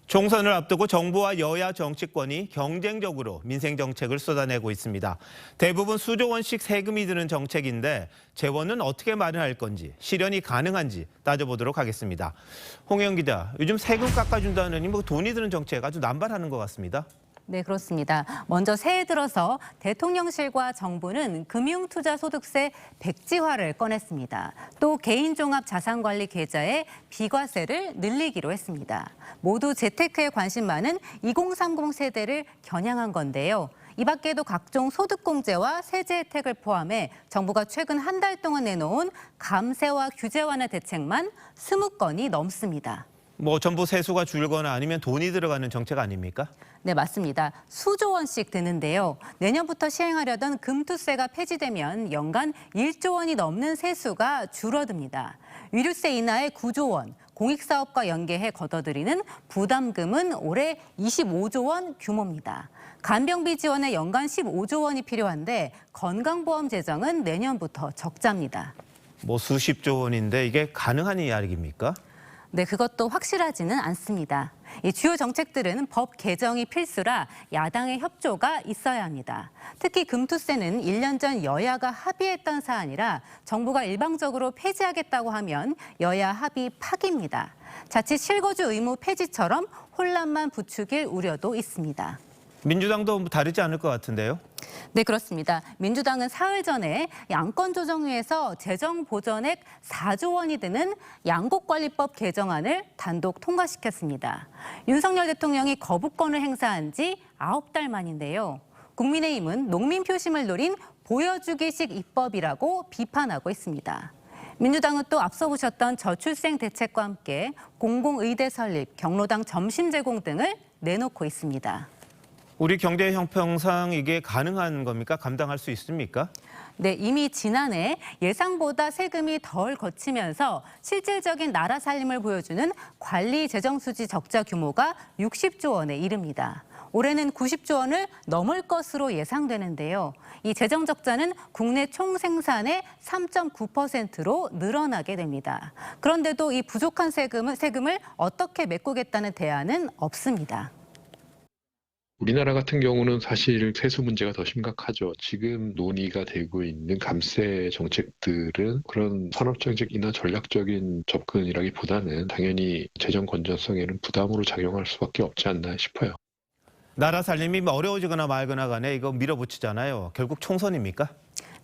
총선을 앞두고 정부와 여야 정치권이 경쟁적으로 민생 정책을 쏟아내고 있습니다. 대부분 수조 원씩 세금이 드는 정책인데 재원은 어떻게 마련할 건지, 실현이 가능한지 따져보도록 하겠습니다. 홍영 기자, 요즘 세금 깎아준다느니 돈이 드는 정책 아주 남발하는 것 같습니다. 네, 그렇습니다. 먼저 새해 들어서 대통령실과 정부는 금융투자소득세 백지화를 꺼냈습니다. 또 개인종합자산관리 계좌의 비과세를 늘리기로 했습니다. 모두 재테크에 관심 많은 2030 세대를 겨냥한 건데요. 이 밖에도 각종 소득공제와 세제 혜택을 포함해 정부가 최근 한 달 동안 내놓은 감세와 규제 완화 대책만 20건이 넘습니다. 전부 세수가 줄거나 아니면 돈이 들어가는 정책 아닙니까? 네, 맞습니다. 수조 원씩 드는데요. 내년부터 시행하려던 금투세가 폐지되면 연간 1조 원이 넘는 세수가 줄어듭니다. 위류세 인하에 9조 원, 공익사업과 연계해 걷어들이는 부담금은 올해 25조 원 규모입니다. 간병비 지원에 연간 15조 원이 필요한데 건강보험 재정은 내년부터 적자입니다. 수십조 원인데 이게 가능한 이야기입니까? 네, 그것도 확실하지는 않습니다. 이 주요 정책들은 법 개정이 필수라 야당의 협조가 있어야 합니다. 특히 금투세는 1년 전 여야가 합의했던 사안이라 정부가 일방적으로 폐지하겠다고 하면 여야 합의 파기입니다. 자칫 실거주 의무 폐지처럼 혼란만 부추길 우려도 있습니다. 민주당도 다르지 않을 것 같은데요? 네, 그렇습니다. 민주당은 사흘 전에 양권조정위에서 재정보전액 4조 원이 드는 양곡관리법 개정안을 단독 통과시켰습니다. 윤석열 대통령이 거부권을 행사한 지 9달 만인데요. 국민의힘은 농민 표심을 노린 보여주기식 입법이라고 비판하고 있습니다. 민주당은 또 앞서 보셨던 저출생 대책과 함께 공공의대 설립, 경로당 점심 제공 등을 내놓고 있습니다. 우리 경제 형평상 이게 가능한 겁니까? 감당할 수 있습니까? 네, 이미 지난해 예상보다 세금이 덜 거치면서 실질적인 나라 살림을 보여주는 관리 재정 수지 적자 규모가 60조 원에 이릅니다. 올해는 90조 원을 넘을 것으로 예상되는데요. 이 재정 적자는 국내 총생산의 3.9%로 늘어나게 됩니다. 그런데도 이 부족한 세금을 어떻게 메꾸겠다는 대안은 없습니다. 우리나라 같은 경우는 사실 세수 문제가 더 심각하죠. 지금 논의가 되고 있는 감세 정책들은 그런 산업정책이나 전략적인 접근이라기보다는 당연히 재정 건전성에는 부담으로 작용할 수밖에 없지 않나 싶어요. 나라 살림이 어려워지거나 말거나 간에 이거 밀어붙이잖아요. 결국 총선입니까?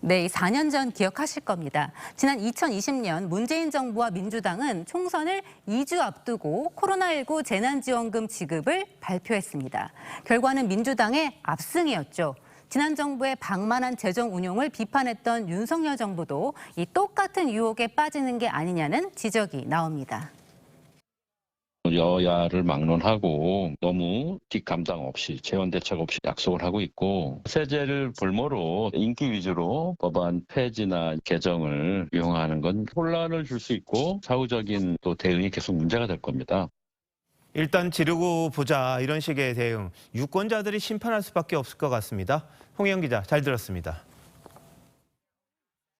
네, 4년 전 기억하실 겁니다. 지난 2020년 문재인 정부와 민주당은 총선을 2주 앞두고 코로나19 재난지원금 지급을 발표했습니다. 결과는 민주당의 압승이었죠. 지난 정부의 방만한 재정 운용을 비판했던 윤석열 정부도 이 똑같은 유혹에 빠지는 게 아니냐는 지적이 나옵니다. 여야를 막론하고 너무 뒷감당 없이 재원 대책 없이 약속을 하고 있고 세제를 볼모로 인기 위주로 법안 폐지나 개정을 이용하는 건 혼란을 줄 수 있고 사후적인 또 대응이 계속 문제가 될 겁니다. 일단 지르고 보자 이런 식의 대응, 유권자들이 심판할 수밖에 없을 것 같습니다. 홍영 기자, 잘 들었습니다.